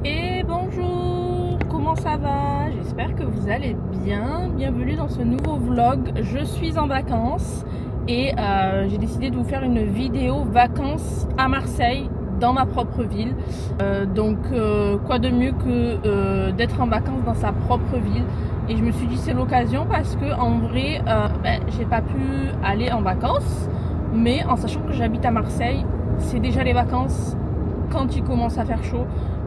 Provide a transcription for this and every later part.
Et bonjour, comment ça va? J'espère que vous allez bien. Bienvenue dans ce nouveau vlog. Je suis en vacances et j'ai décidé de vous faire une vidéo vacances à Marseille, dans ma propre ville. Donc quoi de mieux que d'être en vacances dans sa propre ville. Et je me suis dit c'est l'occasion parce que en vrai j'ai pas pu aller en vacances, mais en sachant que j'habite à Marseille, c'est déjà les vacances quand il commence à faire chaud.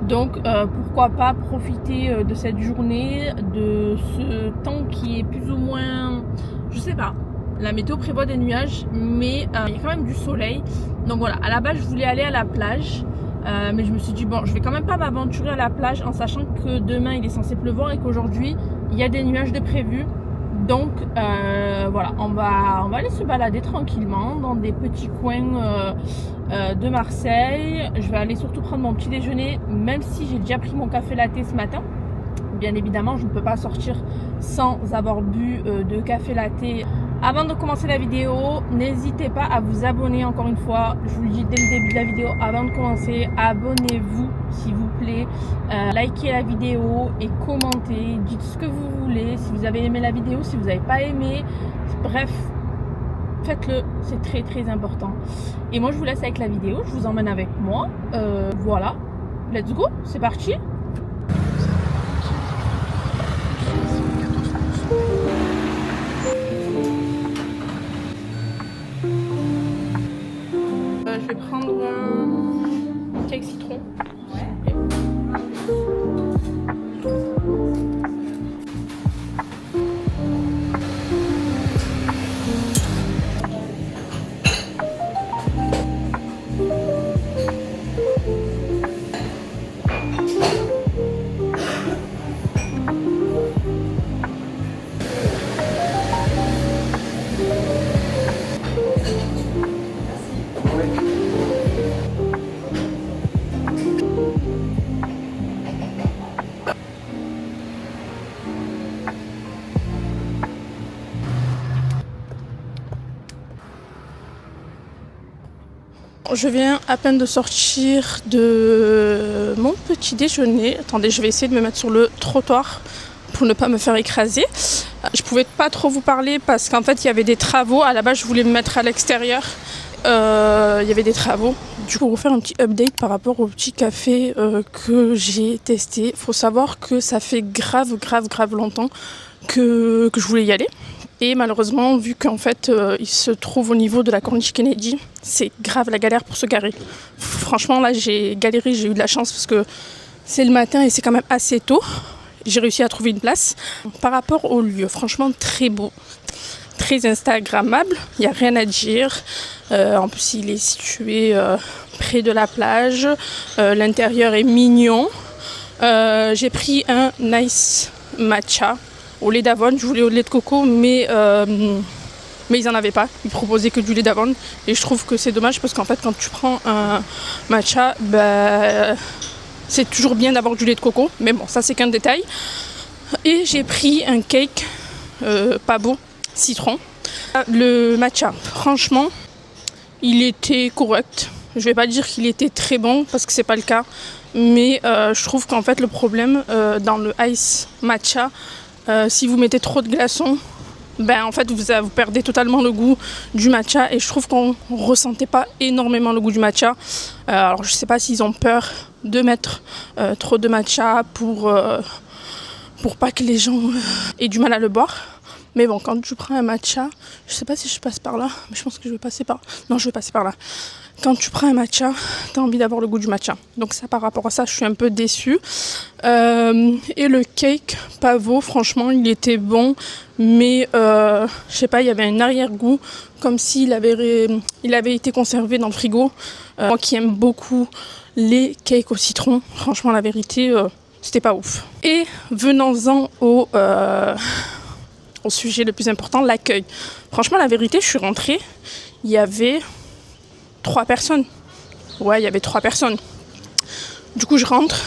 Donc pourquoi pas profiter de cette journée, de ce temps qui est plus ou moins, je sais pas, la météo prévoit des nuages, mais il y a quand même du soleil. Donc voilà, à la base je voulais aller à la plage, mais je me suis dit bon, je vais quand même pas m'aventurer à la plage en sachant que demain il est censé pleuvoir et qu'aujourd'hui il y a des nuages de prévus. Donc voilà, on va aller se balader tranquillement dans des petits coins de Marseille. Je vais aller surtout prendre mon petit déjeuner, même si j'ai déjà pris mon café latte ce matin. Bien évidemment, je ne peux pas sortir sans avoir bu de café latte. Avant de commencer la vidéo, n'hésitez pas à vous abonner encore une fois. Je vous le dis dès le début de la vidéo, avant de commencer, abonnez-vous s'il vous plaît. Likez la vidéo et commentez. Dites ce que vous voulez. Si vous avez aimé la vidéo, si vous n'avez pas aimé. Bref, faites-le, c'est très très important. Et moi je vous laisse avec la vidéo, je vous emmène avec moi. Voilà, let's go, c'est parti. Je vais prendre un cake citron. Je viens à peine de sortir de mon petit déjeuner. Attendez, je vais essayer de me mettre sur le trottoir pour ne pas me faire écraser. Je pouvais pas trop vous parler parce qu'en fait il y avait des travaux. À la base je voulais me mettre à l'extérieur. Il y avait des travaux. Du coup, pour vous faire un petit update par rapport au petit café que j'ai testé. Faut savoir que ça fait grave longtemps que je voulais y aller. Et malheureusement, vu qu'en fait, il se trouve au niveau de la corniche Kennedy, c'est grave la galère pour se garer. Franchement, là, j'ai galéré, j'ai eu de la chance parce que c'est le matin et c'est quand même assez tôt. J'ai réussi à trouver une place. Par rapport au lieu, franchement, très beau, très instagrammable, il n'y a rien à dire. En plus, il est situé près de la plage. L'intérieur est mignon. J'ai pris un nice matcha au lait d'avoine. Je voulais au lait de coco, mais ils n'en avaient pas. Ils proposaient que du lait d'avoine. Et je trouve que c'est dommage parce qu'en fait, quand tu prends un matcha, c'est toujours bien d'avoir du lait de coco. Mais bon, ça, c'est qu'un détail. Et j'ai pris un cake pas beau, citron. Le matcha, franchement, il était correct. Je vais pas dire qu'il était très bon parce que c'est pas le cas. Mais je trouve qu'en fait, le problème dans le ice matcha, si vous mettez trop de glaçons, en fait vous perdez totalement le goût du matcha et je trouve qu'on ressentait pas énormément le goût du matcha. Alors je sais pas s'ils ont peur de mettre trop de matcha pour pas que les gens aient du mal à le boire. Mais bon, quand tu prends un matcha, je sais pas si je passe par là, mais je pense que je vais passer par... Non, je vais passer par là. Quand tu prends un matcha, tu as envie d'avoir le goût du matcha. Donc ça, par rapport à ça, je suis un peu déçue. Et le cake pavot, franchement, il était bon. Mais, je sais pas, il y avait un arrière-goût, comme s'il avait été conservé dans le frigo. Moi qui aime beaucoup les cakes au citron, franchement, la vérité, c'était pas ouf. Et venons-en au sujet le plus important, l'accueil. Franchement, la vérité, je suis rentrée, il y avait 3 personnes. Ouais, il y avait 3 personnes. Du coup, je rentre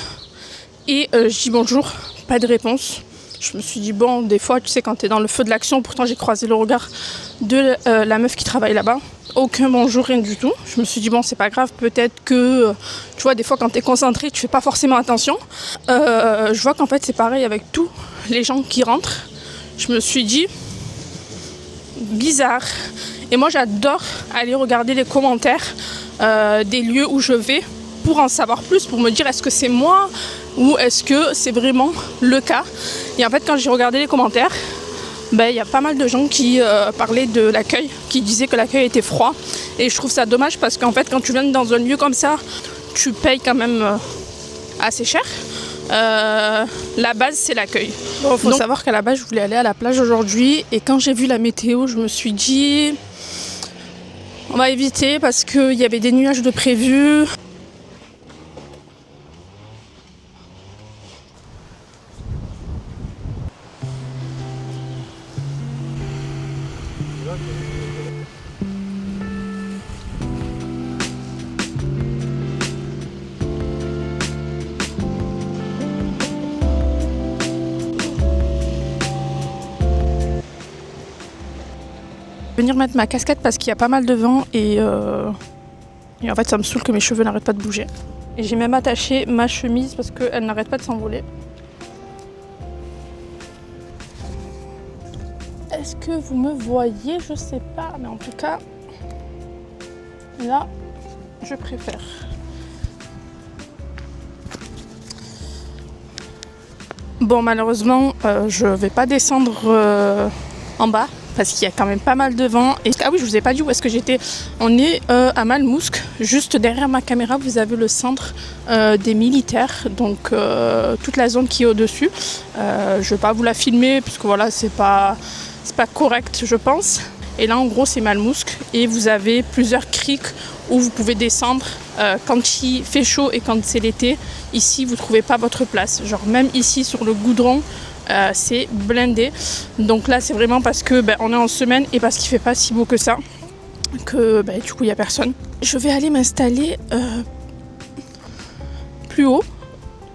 et je dis bonjour, pas de réponse. Je me suis dit, bon, des fois, tu sais, quand t'es dans le feu de l'action, pourtant j'ai croisé le regard de la meuf qui travaille là-bas. Aucun bonjour, rien du tout. Je me suis dit, bon, c'est pas grave, peut-être que, tu vois, des fois, quand t'es concentré, tu fais pas forcément attention. Je vois qu'en fait, c'est pareil avec tous les gens qui rentrent. Je me suis dit, bizarre. Et moi, j'adore aller regarder les commentaires des lieux où je vais pour en savoir plus, pour me dire est-ce que c'est moi ou est-ce que c'est vraiment le cas. Et en fait, quand j'ai regardé les commentaires, y a pas mal de gens qui parlaient de l'accueil, qui disaient que l'accueil était froid. Et je trouve ça dommage parce qu'en fait, quand tu viens dans un lieu comme ça, tu payes quand même assez cher. La base, c'est l'accueil. Bon, faut savoir qu'à la base, je voulais aller à la plage aujourd'hui. Et quand j'ai vu la météo, je me suis dit, on va éviter parce qu'il y avait des nuages de prévus. Venir mettre ma casquette parce qu'il y a pas mal de vent et en fait ça me saoule que mes cheveux n'arrêtent pas de bouger. Et j'ai même attaché ma chemise parce qu'elle n'arrête pas de s'envoler. Est-ce que vous me voyez? Je sais pas, mais en tout cas, là, je préfère. Bon, malheureusement, je vais pas descendre en bas parce qu'il y a quand même pas mal de vent. Et ah oui, je vous ai pas dit où est-ce que j'étais. On est à Malmousque, juste derrière ma caméra, vous avez le centre des militaires, donc toute la zone qui est au-dessus. Je vais pas vous la filmer puisque voilà, c'est pas correct, je pense. Et là, en gros, c'est Malmousque et vous avez plusieurs criques où vous pouvez descendre quand il fait chaud et quand c'est l'été. Ici, vous trouvez pas votre place. Genre même ici sur le goudron, c'est blindé. Donc là, c'est vraiment parce que on est en semaine et parce qu'il fait pas si beau que ça que du coup, il y a personne. Je vais aller m'installer plus haut,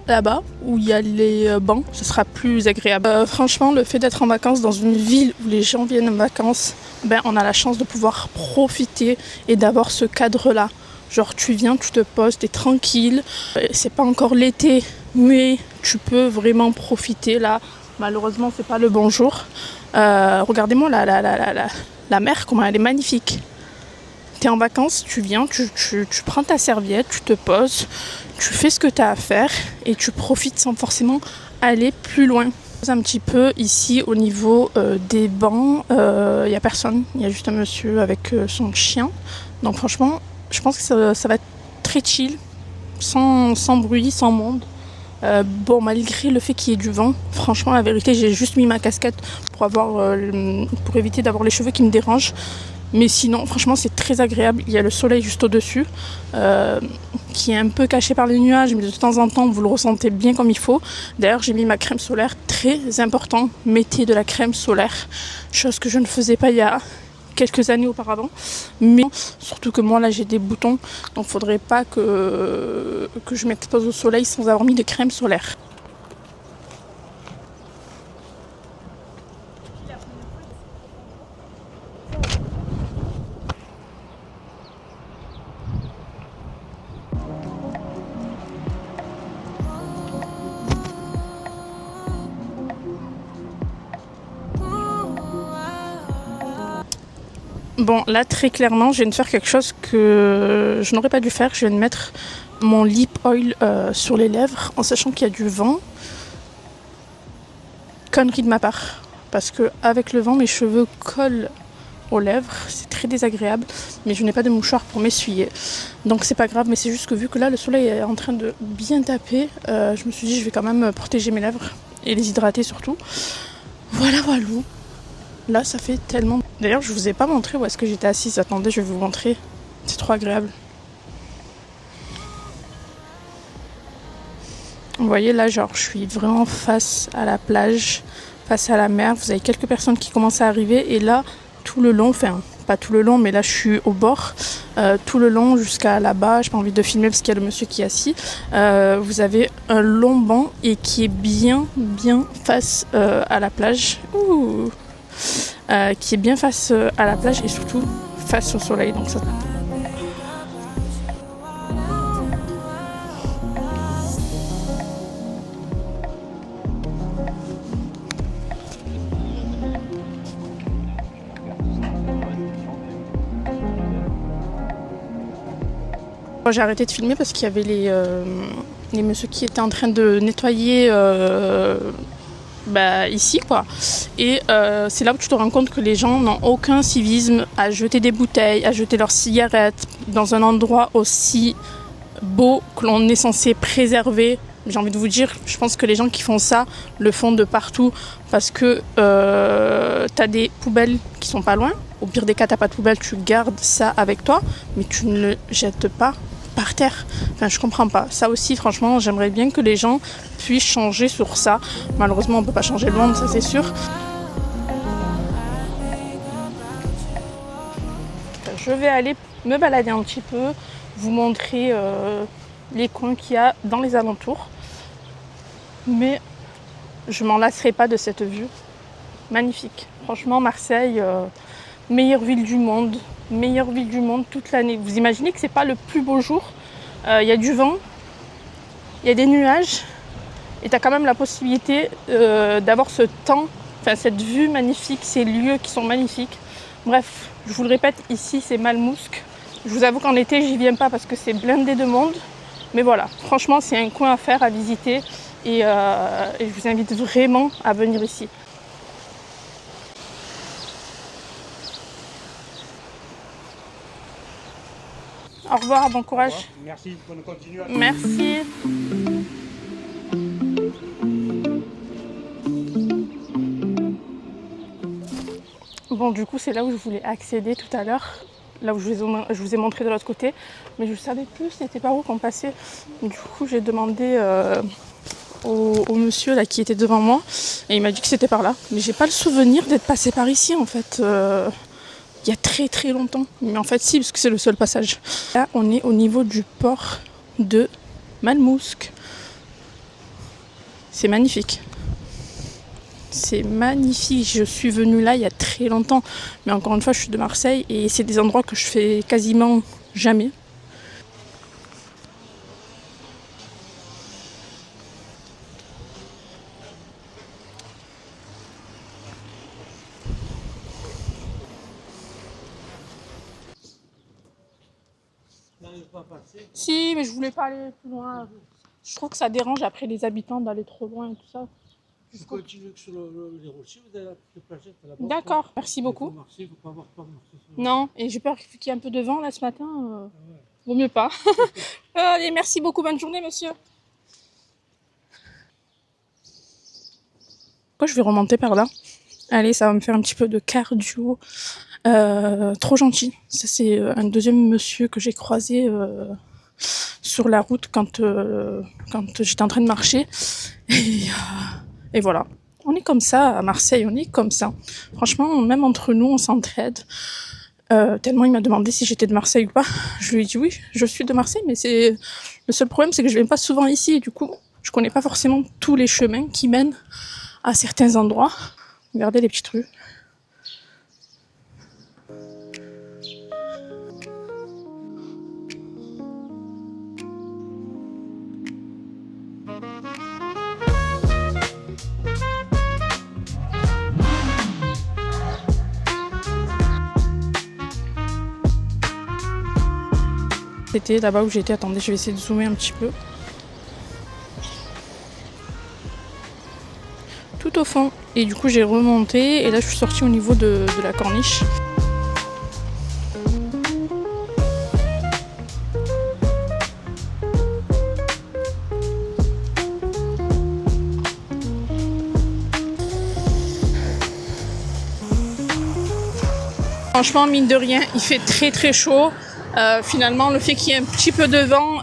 là-bas, où il y a les bancs. Ce sera plus agréable. Franchement, le fait d'être en vacances dans une ville où les gens viennent en vacances, on a la chance de pouvoir profiter et d'avoir ce cadre-là. Genre, tu viens, tu te poses, t'es tranquille. C'est pas encore l'été, mais tu peux vraiment profiter là. Malheureusement, c'est pas le bon jour. Regardez-moi la mer, comment elle est magnifique. T'es en vacances, tu viens, tu prends ta serviette, tu te poses, tu fais ce que tu as à faire et tu profites sans forcément aller plus loin. Un petit peu ici au niveau des bancs, il n'y a personne, il y a juste un monsieur avec son chien. Donc franchement, je pense que ça va être très chill, sans bruit, sans monde. Malgré le fait qu'il y ait du vent, franchement la vérité, j'ai juste mis ma casquette pour éviter d'avoir les cheveux qui me dérangent. Mais sinon, franchement, c'est très agréable. Il y a le soleil juste au-dessus, qui est un peu caché par les nuages, mais de temps en temps, vous le ressentez bien comme il faut. D'ailleurs, j'ai mis ma crème solaire, très important. Mettez de la crème solaire, chose que je ne faisais pas il y a quelques années auparavant. Mais surtout que moi, là, j'ai des boutons, donc il ne faudrait pas que je m'expose au soleil sans avoir mis de crème solaire. Bon, là, très clairement, je viens de faire quelque chose que je n'aurais pas dû faire. Je viens de mettre mon lip oil sur les lèvres en sachant qu'il y a du vent. Connerie de ma part. Parce qu'avec le vent, mes cheveux collent aux lèvres. C'est très désagréable. Mais je n'ai pas de mouchoir pour m'essuyer. Donc c'est pas grave. Mais c'est juste que vu que là, le soleil est en train de bien taper, je me suis dit je vais quand même protéger mes lèvres. Et les hydrater surtout. Voilà. Là, ça fait tellement... D'ailleurs, je vous ai pas montré où est-ce que j'étais assise. Attendez, je vais vous montrer. C'est trop agréable. Vous voyez, là, genre, je suis vraiment face à la plage, face à la mer. Vous avez quelques personnes qui commencent à arriver. Et là, tout le long, enfin, pas tout le long, mais là je suis au bord, tout le long jusqu'à là-bas. J'ai pas envie de filmer parce qu'il y a le monsieur qui est assis. Vous avez un long banc et qui est bien face à la plage. Ouh. Qui est bien face à la plage et surtout face au soleil. Donc ça. J'ai arrêté de filmer parce qu'il y avait les messieurs qui étaient en train de nettoyer ici quoi. Et c'est là où tu te rends compte que les gens n'ont aucun civisme à jeter des bouteilles, à jeter leurs cigarettes dans un endroit aussi beau que l'on est censé préserver. J'ai envie de vous dire, je pense que les gens qui font ça le font de partout parce que t'as des poubelles qui sont pas loin. Au pire des cas, t'as pas de poubelle, tu gardes ça avec toi, mais tu ne le jettes pas par terre. Enfin, je comprends pas. Ça aussi, franchement, j'aimerais bien que les gens puissent changer sur ça. Malheureusement, on peut pas changer le monde, ça c'est sûr. Je vais aller me balader un petit peu, vous montrer les coins qu'il y a dans les alentours. Mais je m'en lasserai pas de cette vue. Magnifique. Franchement, Marseille, meilleure ville du monde toute l'année. Vous imaginez que c'est pas le plus beau jour. Y a du vent, il y a des nuages, et tu as quand même la possibilité d'avoir ce temps, enfin cette vue magnifique, ces lieux qui sont magnifiques. Bref, je vous le répète, ici c'est Malmousque. Je vous avoue qu'en été, j'y viens pas parce que c'est blindé de monde. Mais voilà, franchement, c'est un coin à faire, à visiter. Et je vous invite vraiment à venir ici. Au revoir, bon courage. Au revoir. Merci, bonne continuation. Merci. Bon, du coup, c'est là où je voulais accéder tout à l'heure. Là où je vous ai montré de l'autre côté. Mais je ne savais plus c'était par où qu'on passait. Du coup, j'ai demandé au monsieur là, qui était devant moi. Et il m'a dit que c'était par là. Mais j'ai pas le souvenir d'être passé par ici en fait. Il y a très longtemps. Mais en fait si, parce que c'est le seul passage. Là on est au niveau du port de Malmousque. C'est magnifique. C'est magnifique. Je suis venue là il y a très longtemps. Mais encore une fois, je suis de Marseille et c'est des endroits que je fais quasiment jamais. Si, mais je voulais pas aller plus loin. Je trouve que ça dérange après les habitants d'aller trop loin et tout ça. Je continue sur les rochers, vous avez la plagette là-bas. D'accord, merci beaucoup. Il faut pas avoir peur de marcher sur Non, et j'ai peur qu'il y ait un peu de vent là ce matin. Vaut mieux pas. Allez, merci beaucoup, bonne journée monsieur. Moi je vais remonter par là. Allez, ça va me faire un petit peu de cardio. Trop gentil. Ça c'est un deuxième monsieur que j'ai croisé sur la route quand j'étais en train de marcher. Et voilà. On est comme ça à Marseille, on est comme ça. Franchement, même entre nous, on s'entraide. Tellement il m'a demandé si j'étais de Marseille ou pas. Je lui ai dit oui, je suis de Marseille, mais le seul problème, c'est que je viens pas souvent ici. Et du coup, je connais pas forcément tous les chemins qui mènent à certains endroits. Regardez les petites rues. C'était là-bas où j'étais. Attendez, je vais essayer de zoomer un petit peu. Tout au fond. Et du coup, j'ai remonté. Et là, je suis sortie au niveau de la corniche. Franchement, mine de rien, il fait très chaud. Finalement, le fait qu'il y ait un petit peu de vent,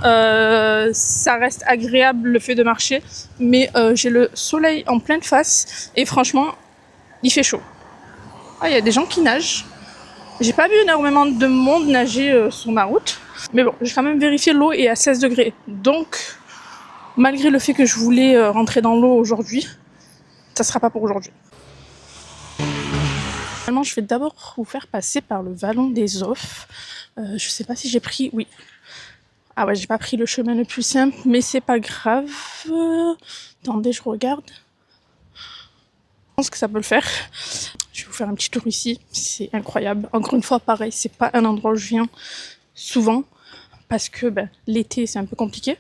ça reste agréable le fait de marcher. Mais j'ai le soleil en pleine face et franchement, il fait chaud. Ah, il y a des gens qui nagent. J'ai pas vu énormément de monde nager sur ma route. Mais bon, j'ai quand même vérifié, l'eau est à 16 degrés. Donc, malgré le fait que je voulais rentrer dans l'eau aujourd'hui, ça sera pas pour aujourd'hui. Finalement, je vais d'abord vous faire passer par le vallon des Offres. Je sais pas si j'ai pris... Oui. Ah ouais, j'ai pas pris le chemin le plus simple, mais c'est pas grave. Attendez, je regarde. Je pense que ça peut le faire. Je vais vous faire un petit tour ici. C'est incroyable. Encore une fois, pareil, c'est pas un endroit où je viens souvent. Parce que l'été, c'est un peu compliqué.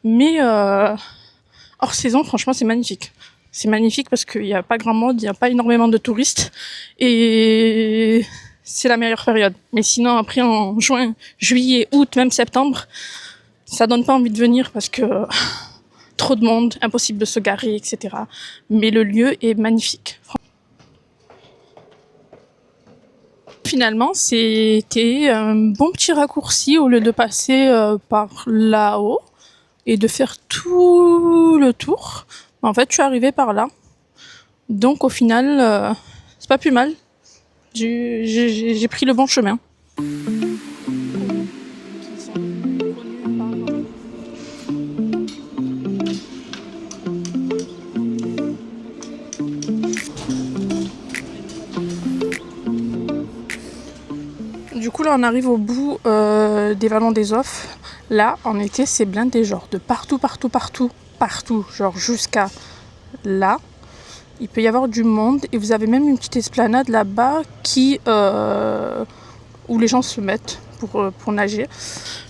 Mais hors saison, franchement, c'est magnifique. C'est magnifique parce qu'il n'y a pas grand monde, il n'y a pas énormément de touristes. Et c'est la meilleure période. Mais sinon, après, en juin, juillet, août, même septembre, ça donne pas envie de venir parce que trop de monde, impossible de se garer, etc. Mais le lieu est magnifique. Finalement, c'était un bon petit raccourci au lieu de passer par là-haut et de faire tout le tour. En fait, je suis arrivée par là. Donc au final, c'est pas plus mal. J'ai pris le bon chemin. Du coup là on arrive au bout des vallons des Offres. Là en été c'est blindé genre de partout, genre jusqu'à là. Il peut y avoir du monde et vous avez même une petite esplanade là-bas où les gens se mettent pour nager.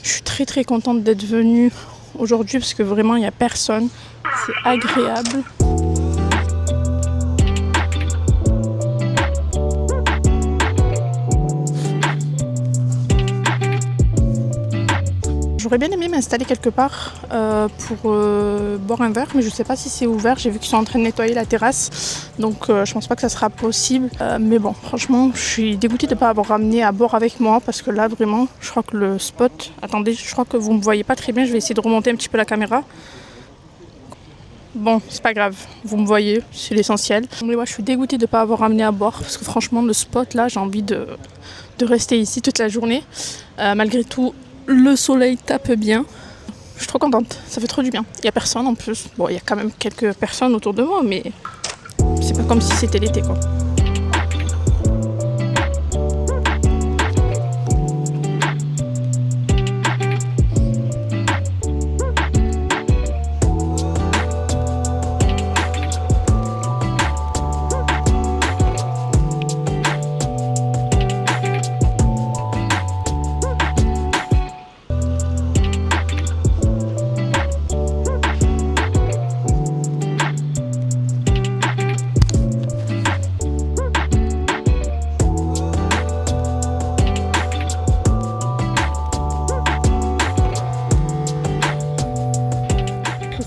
Je suis très contente d'être venue aujourd'hui parce que vraiment il n'y a personne. C'est agréable. J'aurais bien aimé m'installer quelque part pour boire un verre, mais je sais pas si c'est ouvert. J'ai vu qu'ils sont en train de nettoyer la terrasse, donc je pense pas que ça sera possible. Mais bon, franchement, je suis dégoûtée de ne pas avoir ramené à boire avec moi parce que là, vraiment, je crois que le spot... Attendez, je crois que vous me voyez pas très bien. Je vais essayer de remonter un petit peu la caméra. Bon, c'est pas grave, vous me voyez, c'est l'essentiel. Mais ouais, je suis dégoûtée de ne pas avoir ramené à boire parce que franchement, le spot là, j'ai envie de rester ici toute la journée. Malgré tout, le soleil tape bien. Je suis trop contente, ça fait trop du bien. Il n'y a personne en plus. Bon, il y a quand même quelques personnes autour de moi, mais c'est pas comme si c'était l'été quoi.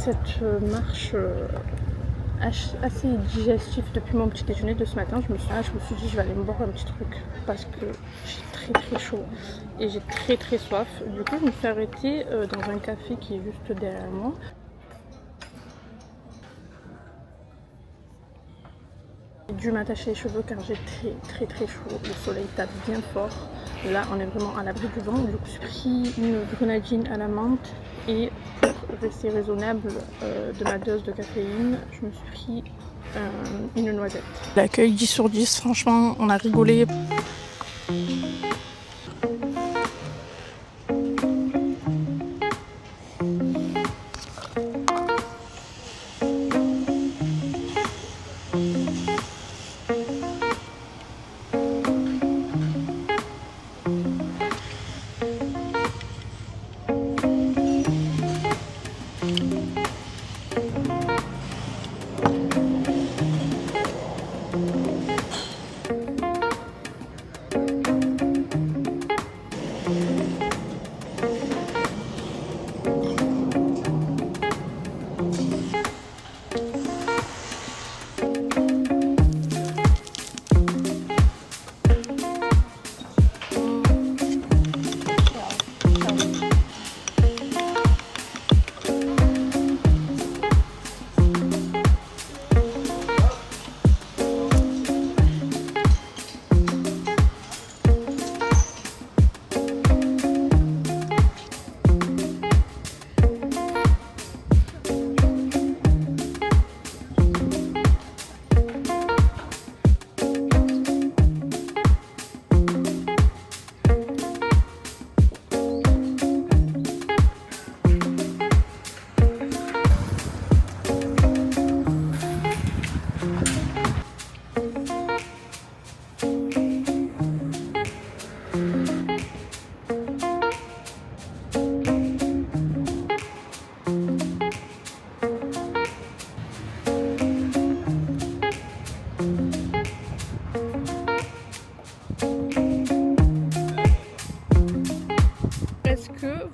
Cette marche assez digestive depuis mon petit déjeuner de ce matin, je me suis dit je vais aller me boire un petit truc parce que j'ai très chaud et j'ai très soif. Du coup je me suis arrêtée dans un café qui est juste derrière moi. J'ai dû m'attacher les cheveux car j'ai très chaud, le soleil tape bien fort. Là on est vraiment à l'abri du vent. Du coup j'ai pris une grenadine à la menthe et pour rester raisonnable de ma dose de caféine, je me suis pris une noisette. L'accueil 10 sur 10, franchement on a rigolé.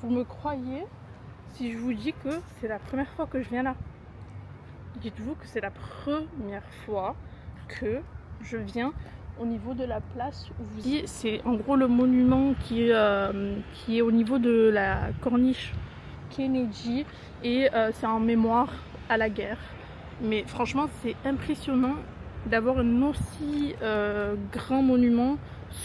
vous me croyez si je vous dis que c'est la première fois que je viens là? Dites-vous que c'est la première fois que je viens au niveau de la place où vous dites. C'est en gros le monument qui est au niveau de la corniche Kennedy et c'est en mémoire à la guerre. Mais franchement, c'est impressionnant d'avoir un aussi grand monument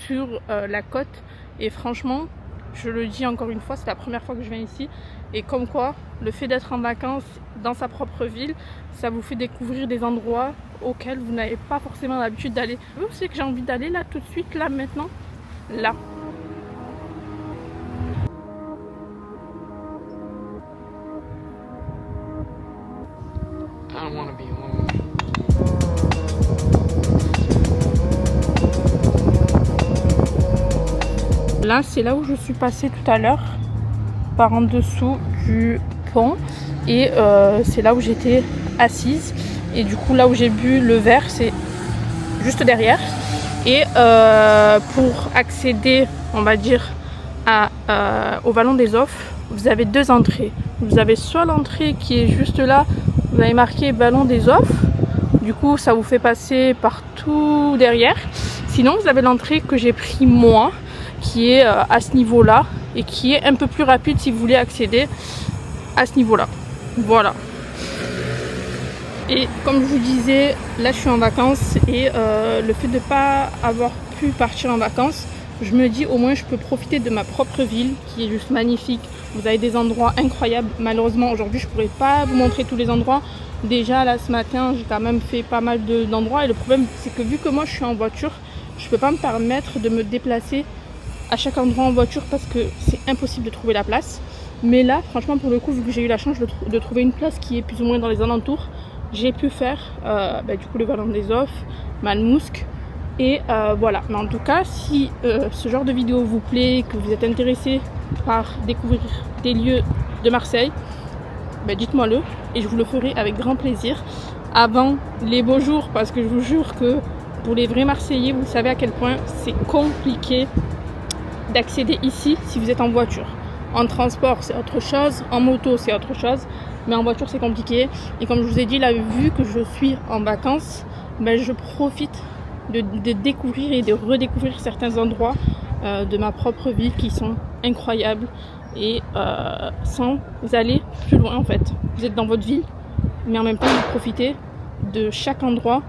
sur la côte. Et franchement, je le dis encore une fois, c'est la première fois que je viens ici. Et comme quoi, le fait d'être en vacances dans sa propre ville, ça vous fait découvrir des endroits auxquels vous n'avez pas forcément l'habitude d'aller. Vous savez que j'ai envie d'aller là tout de suite, là maintenant, là. I don't want to be alone. Là, c'est là où je suis passée tout à l'heure, par en dessous du pont. Et c'est là où j'étais assise. Et du coup, là où j'ai bu le verre, c'est juste derrière. Et pour accéder, on va dire, au Vallon des Offres, vous avez deux entrées. Vous avez soit l'entrée qui est juste là, vous avez marqué Vallon des Offres. Du coup, ça vous fait passer partout derrière. Sinon, vous avez l'entrée que j'ai pris moi, qui est à ce niveau-là et qui est un peu plus rapide si vous voulez accéder à ce niveau-là. Voilà. Et comme je vous disais, là je suis en vacances et le fait de ne pas avoir pu partir en vacances, je me dis au moins je peux profiter de ma propre ville qui est juste magnifique. Vous avez des endroits incroyables. Malheureusement aujourd'hui je ne pourrais pas vous montrer tous les endroits. Déjà là ce matin j'ai quand même fait pas mal d'endroits et le problème c'est que vu que moi je suis en voiture, je ne peux pas me permettre de me déplacer à chaque endroit en voiture parce que c'est impossible de trouver la place. Mais là franchement pour le coup, vu que j'ai eu la chance de trouver une place qui est plus ou moins dans les alentours, j'ai pu faire du coup le Vallon des Offres, Malmousque et voilà. Mais en tout cas, si ce genre de vidéo vous plaît, que vous êtes intéressé par découvrir des lieux de Marseille, dites-moi le et je vous le ferai avec grand plaisir avant les beaux jours, parce que je vous jure que pour les vrais Marseillais, vous savez à quel point c'est compliqué d'accéder ici si vous êtes en voiture. En transport c'est autre chose, en moto c'est autre chose, mais en voiture c'est compliqué. Et comme je vous ai dit, là vu que je suis en vacances, je profite de découvrir et de redécouvrir certains endroits de ma propre ville qui sont incroyables et sans aller plus loin en fait. Vous êtes dans votre ville, mais en même temps vous profitez de chaque endroit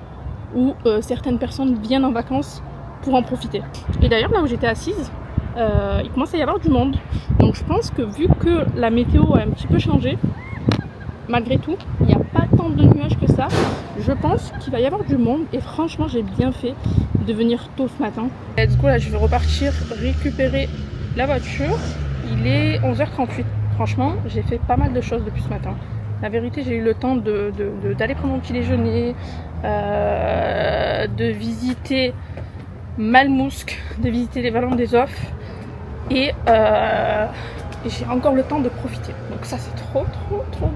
où certaines personnes viennent en vacances pour en profiter. Et d'ailleurs là où j'étais assise, il commence à y avoir du monde. Donc je pense que vu que la météo a un petit peu changé, malgré tout, il n'y a pas tant de nuages que ça. Je pense qu'il va y avoir du monde et franchement j'ai bien fait de venir tôt ce matin. Let's go, là je vais repartir récupérer la voiture. Il est 11h38. Franchement j'ai fait pas mal de choses depuis ce matin. La vérité, j'ai eu le temps d'aller prendre mon petit déjeuner, de visiter Malmousque, de visiter les Vallons des Offres et j'ai encore le temps de profiter. Donc ça c'est trop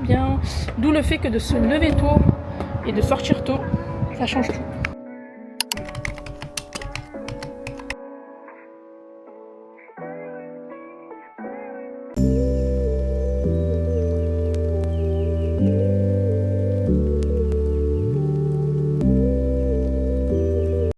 bien. D'où le fait que de se lever tôt et de sortir tôt, ça change tout.